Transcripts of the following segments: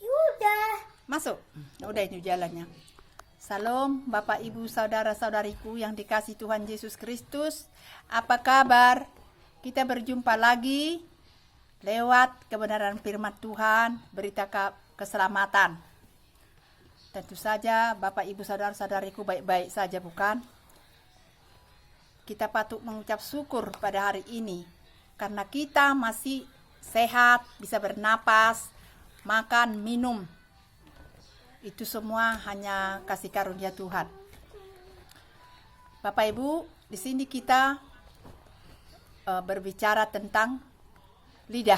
Udah. Masuk. Udah itu jalannya. Salam Bapak Ibu Saudara-saudariku yang dikasih Tuhan Yesus Kristus. Apa kabar? Kita berjumpa lagi lewat kebenaran firman Tuhan, berita keselamatan. Tentu saja Bapak Ibu Saudara-saudariku baik-baik saja, bukan? Kita patut mengucap syukur pada hari ini karena kita masih sehat, bisa bernapas, makan, minum. Itu semua hanya kasih karunia Tuhan. Bapak Ibu, di sini kita berbicara tentang lidah.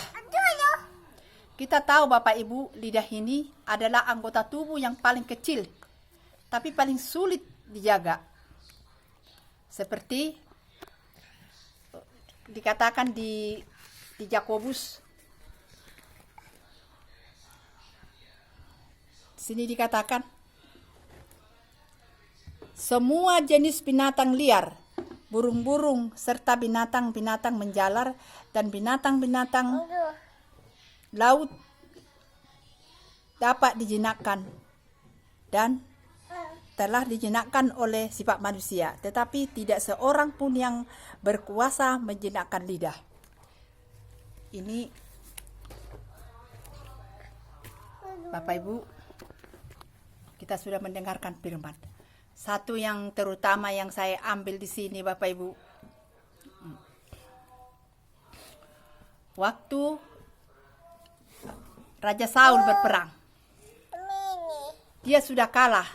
Kita tahu Bapak Ibu, lidah ini adalah anggota tubuh yang paling kecil, tapi paling sulit dijaga. Seperti dikatakan di Yakobus. Sini dikatakan, semua jenis binatang liar, burung-burung, serta binatang-binatang menjalar, dan binatang-binatang laut dapat dijinakkan dan telah dijinakkan oleh sifat manusia, tetapi tidak seorang pun yang berkuasa menjinakkan lidah. Ini Bapak Ibu, kita sudah mendengarkan firman. Satu yang terutama yang saya ambil di sini Bapak Ibu, waktu Raja Saul berperang, dia sudah kalah,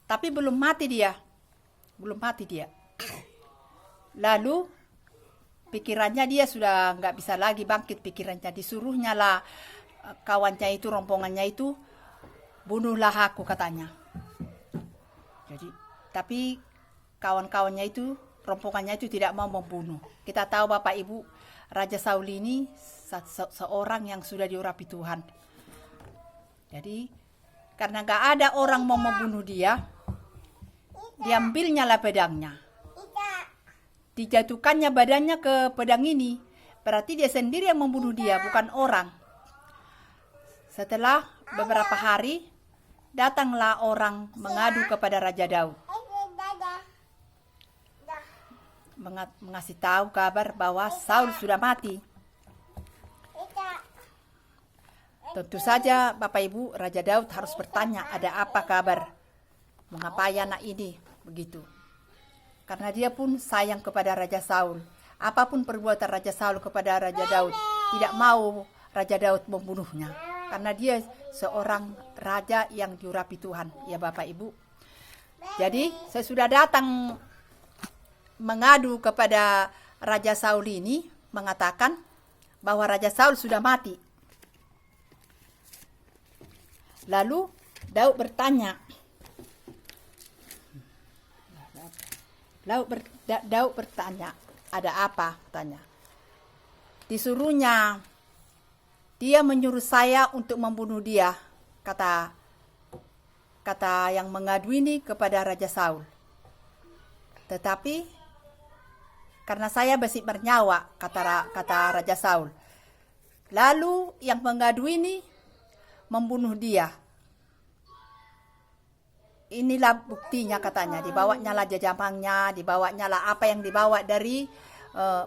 tapi belum mati dia. Lalu pikirannya dia sudah nggak bisa lagi bangkit pikirannya. Disuruhnya lah kawannya itu, rompongannya itu, bunuhlah aku katanya. Jadi, tapi kawan-kawannya itu, rompongannya itu tidak mau membunuh. Kita tahu Bapak Ibu, Raja Saul ini seorang yang sudah diurapi Tuhan. Jadi, karena gak ada orang mau membunuh dia, diambilnya lah pedangnya. Dijatuhkannya badannya ke pedang ini. Berarti dia sendiri yang membunuh dia, bukan orang. Setelah beberapa hari, datanglah orang mengadu kepada Raja Daud. Mengasih tahu kabar bahwa Saul sudah mati. Tentu saja Bapak Ibu, Raja Daud harus bertanya, ada apa kabar? Mengapa anak ini begitu? Karena dia pun sayang kepada Raja Saul. Apapun perbuatan Raja Saul kepada Raja Daud, tidak mau Raja Daud membunuhnya. Karena dia seorang raja yang diurapi Tuhan, ya Bapak Ibu. Jadi saya sudah datang mengadu kepada Raja Saul ini, mengatakan bahwa Raja Saul sudah mati. Lalu Daud bertanya, ada apa? Tanya. Disuruhnya, dia menyuruh saya untuk membunuh dia, kata yang mengadu ini kepada Raja Saul. Tetapi karena saya masih bernyawa, kata Raja Saul. Lalu yang mengadu ini membunuh dia. Inilah buktinya katanya, dibawanya lah jajamangnya, dibawanya lah apa yang dibawa dari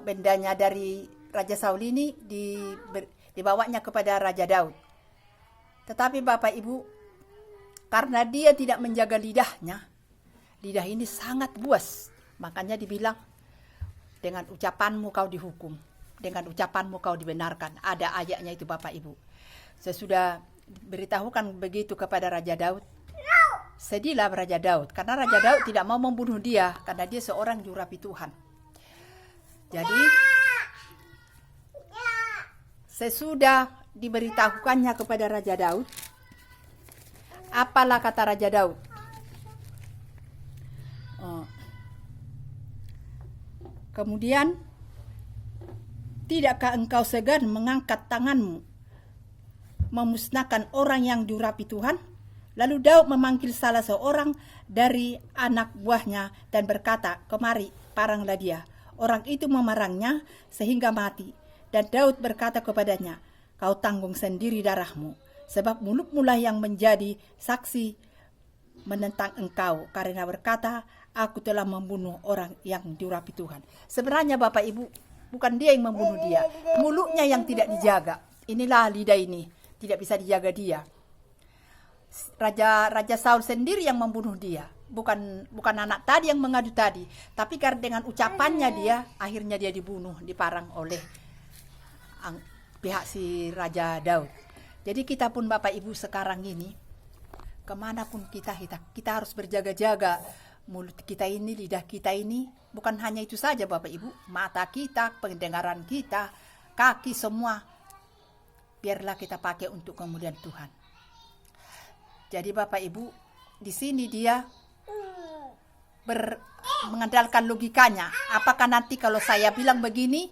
bendanya dari Raja Saul ini, dibawanya kepada Raja Daud. Tetapi Bapak Ibu, karena dia tidak menjaga lidahnya, lidah ini sangat buas. Makanya dibilang, dengan ucapanmu kau dihukum, dengan ucapanmu kau dibenarkan. Ada ayatnya itu Bapak Ibu. Saya sudah beritahukan begitu kepada Raja Daud. Sedihlah Raja Daud, karena Raja Daud tidak mau membunuh dia, karena dia seorang diurapi Tuhan. Jadi, sesudah diberitahukannya kepada Raja Daud, apalah kata Raja Daud? Kemudian, tidakkah engkau segan mengangkat tanganmu, memusnahkan orang yang diurapi Tuhan? Lalu Daud memanggil salah seorang dari anak buahnya dan berkata, kemari, paranglah dia. Orang itu memarangnya sehingga mati. Dan Daud berkata kepadanya, kau tanggung sendiri darahmu, sebab mulutmu lah yang menjadi saksi menentang engkau, karena berkata, aku telah membunuh orang yang diurapi Tuhan. Sebenarnya Bapak Ibu, bukan dia yang membunuh dia, mulutnya yang tidak dijaga. Inilah lidah ini, tidak bisa dijaga dia. Raja Saul sendiri yang membunuh dia, bukan anak tadi yang mengadu tadi, tapi karena dengan ucapannya dia, akhirnya dia dibunuh, diparang oleh pihak si Raja Daud. Jadi kita pun Bapak Ibu sekarang ini, kemanapun kita harus berjaga-jaga. Mulut kita ini, lidah kita ini, bukan hanya itu saja Bapak Ibu, mata kita, pendengaran kita, kaki semua, biarlah kita pakai untuk kemuliaan Tuhan. Jadi Bapak Ibu, di sini dia mengandalkan logikanya. Apakah nanti kalau saya bilang begini,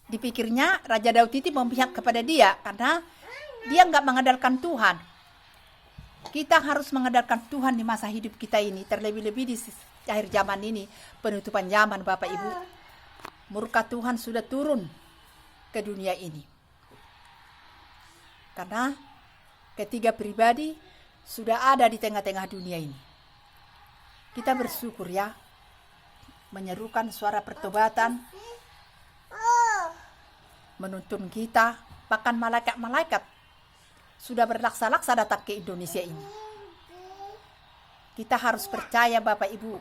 dipikirnya Raja Daud itu memihak kepada dia, karena dia nggak mengandalkan Tuhan. Kita harus mengandalkan Tuhan di masa hidup kita ini, terlebih-lebih di akhir zaman ini, penutupan zaman Bapak Ibu. Murka Tuhan sudah turun ke dunia ini. Karena ketiga pribadi sudah ada di tengah-tengah dunia ini. Kita bersyukur ya, menyerukan suara pertobatan, menuntun kita, bahkan malaikat-malaikat sudah berlaksa-laksa datang ke Indonesia ini. Kita harus percaya Bapak Ibu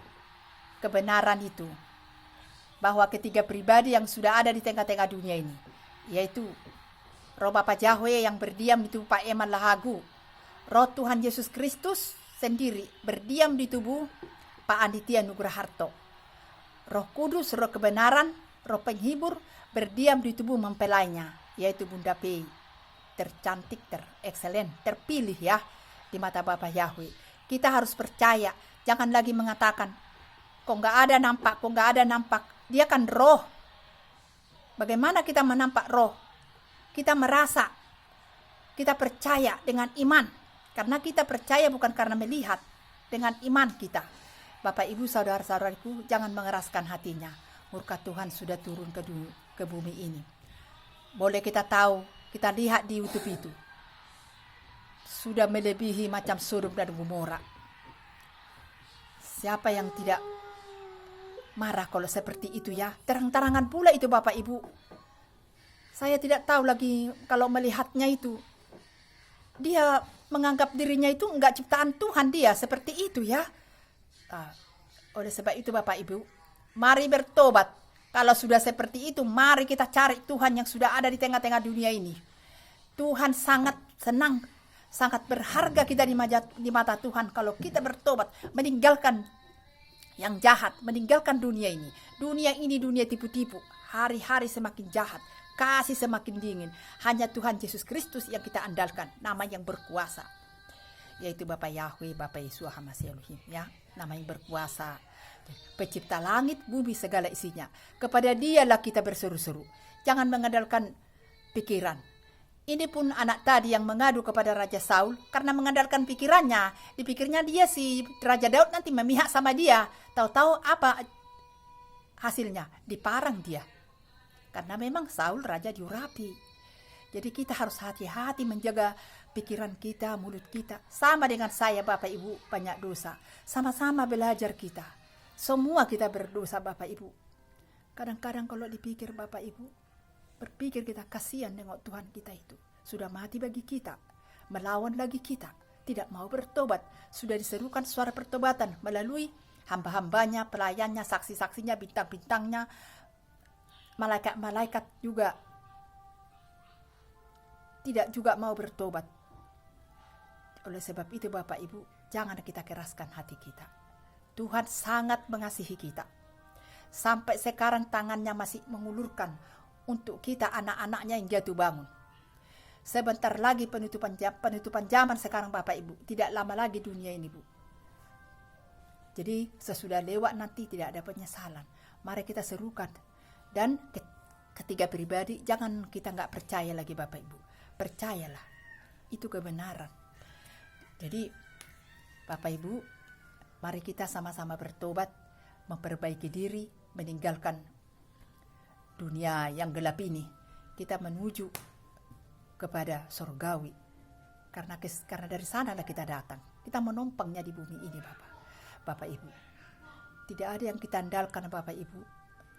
kebenaran itu, bahwa ketiga pribadi yang sudah ada di tengah-tengah dunia ini, yaitu Roh Bapa Yahweh yang berdiam di tubuh Pak Eman Lahagu, Roh Tuhan Yesus Kristus sendiri berdiam di tubuh Pak Anditya Nugraharto, Roh Kudus, Roh kebenaran, Roh penghibur berdiam di tubuh mempelainya, yaitu Bunda P, tercantik, terekselen, terpilih ya di mata Bapa Yahweh. Kita harus percaya, jangan lagi mengatakan kok nggak ada nampak. Dia kan roh. Bagaimana kita menampak roh? Kita merasa, kita percaya dengan iman, karena kita percaya bukan karena melihat, dengan iman kita. Bapak Ibu saudara-saudariku, jangan mengeraskan hatinya. Murka Tuhan sudah turun ke bumi ini. Boleh kita tahu, kita lihat di YouTube itu, sudah melebihi macam Sodom dan Gomora. Siapa yang tidak marah kalau seperti itu ya? Terang-terangan pula itu Bapak Ibu. Saya tidak tahu lagi kalau melihatnya itu. Dia menganggap dirinya itu enggak ciptaan Tuhan, dia seperti itu ya. Oleh sebab itu Bapak Ibu, mari bertobat. Kalau sudah seperti itu, mari kita cari Tuhan yang sudah ada di tengah-tengah dunia ini. Tuhan sangat senang, sangat berharga kita di mata Tuhan kalau kita bertobat, meninggalkan yang jahat, meninggalkan dunia ini. Dunia ini dunia tipu-tipu, hari-hari semakin jahat, kasih semakin dingin. Hanya Tuhan Yesus Kristus yang kita andalkan, nama yang berkuasa, yaitu Bapa Yahweh, Bapa Yeshua HaMashiach Elohim ya, nama yang berkuasa, pencipta langit, bumi, segala isinya. Kepada dialah kita berseru-seru. Jangan mengandalkan pikiran. Ini pun anak tadi yang mengadu kepada Raja Saul karena mengandalkan pikirannya. Dipikirnya dia si Raja Daud nanti memihak sama dia. Tahu-tahu apa hasilnya? Diparang dia. Karena memang Saul raja diurapi. Jadi kita harus hati-hati menjaga pikiran kita, mulut kita. Sama dengan saya Bapak Ibu, banyak dosa. Sama-sama belajar kita. Semua kita berdosa Bapak Ibu. Kadang-kadang kalau dipikir Bapak Ibu, berpikir kita kasihan nengok Tuhan kita itu. Sudah mati bagi kita. Melawan lagi kita. Tidak mau bertobat. Sudah diserukan suara pertobatan melalui hamba-hambanya, pelayannya, saksi-saksinya, bintang-bintangnya. Malaikat-malaikat juga tidak juga mau bertobat. Oleh sebab itu Bapak Ibu, jangan kita keraskan hati kita. Tuhan sangat mengasihi kita. Sampai sekarang tangannya masih mengulurkan untuk kita anak-anaknya yang jatuh bangun. Sebentar lagi penutupan zaman sekarang Bapak Ibu. Tidak lama lagi dunia ini Bu. Jadi sesudah lewat nanti tidak ada penyesalan. Mari kita serukan. Dan ketiga pribadi jangan kita nggak percaya lagi Bapak Ibu. Percayalah. Itu kebenaran. Jadi Bapak Ibu, mari kita sama-sama bertobat, memperbaiki diri, meninggalkan dunia yang gelap ini. Kita menuju kepada sorgawi. Karena dari sanalah kita datang. Kita menumpangnya di bumi ini, Bapak Ibu. Tidak ada yang kita andalkan, Bapak Ibu,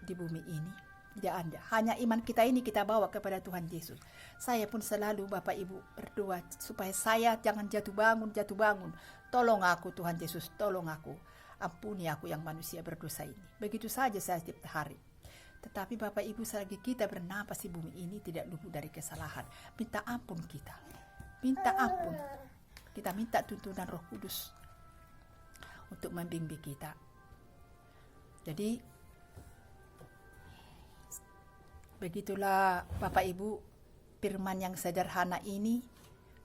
di bumi ini. Tidak ada. Hanya iman kita ini kita bawa kepada Tuhan Yesus. Saya pun selalu, Bapak Ibu, berdoa supaya saya jangan jatuh bangun. Tolong aku, Tuhan Yesus, tolong aku. Ampuni aku yang manusia berdosa ini. Begitu saja saya setiap hari. Tetapi Bapak Ibu, selagi kita bernapas di bumi ini tidak luput dari kesalahan. Minta ampun kita. Minta ampun. Kita minta tuntunan Roh Kudus untuk membimbing kita. Jadi begitulah Bapak Ibu, firman yang sederhana ini.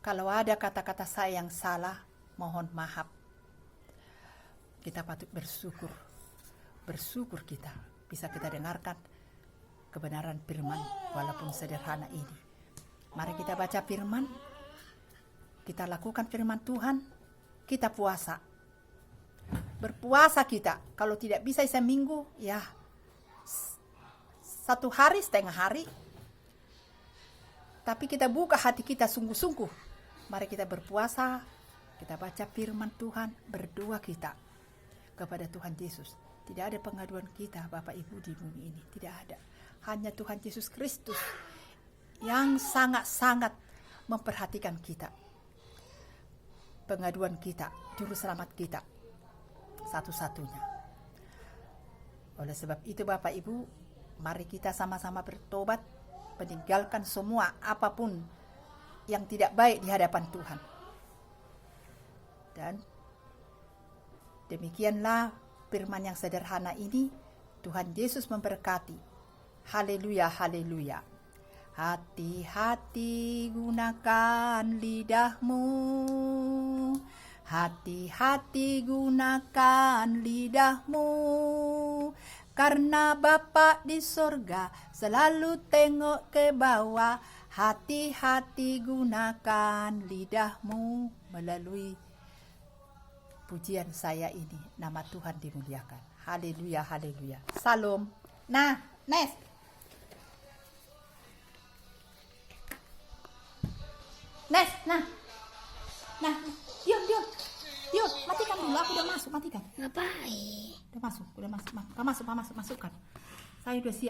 Kalau ada kata-kata saya yang salah, mohon maaf. Kita patut bersyukur. Bersyukur kita bisa kita dengarkan kebenaran firman walaupun sederhana ini. Mari kita baca firman. Kita lakukan firman Tuhan, kita puasa. Berpuasa kita, kalau tidak bisa seminggu, ya 1 hari, setengah hari. Tapi kita buka hati kita sungguh-sungguh. Mari kita berpuasa, kita baca firman Tuhan, berdoa kita kepada Tuhan Yesus. Tidak ada pengaduan kita, Bapak Ibu, di bumi ini. Tidak ada. Hanya Tuhan Yesus Kristus yang sangat-sangat memperhatikan kita. Pengaduan kita, juru selamat kita, satu-satunya. Oleh sebab itu Bapak Ibu, mari kita sama-sama bertobat, meninggalkan semua apapun yang tidak baik di hadapan Tuhan. Dan demikianlah firman yang sederhana ini. Tuhan Yesus memberkati. Haleluya, haleluya. Hati-hati gunakan lidahmu. Hati-hati gunakan lidahmu. Karena Bapa di sorga selalu tengok ke bawah. Hati-hati gunakan lidahmu. Melalui pujian saya ini, nama Tuhan dimuliakan. Haleluya, haleluya. Salam. Nah, Nes. Nes, nah. Dion, matikan dulu, aku udah masuk, matikan. Ngapain? Udah masuk, masukkan. Saya udah siap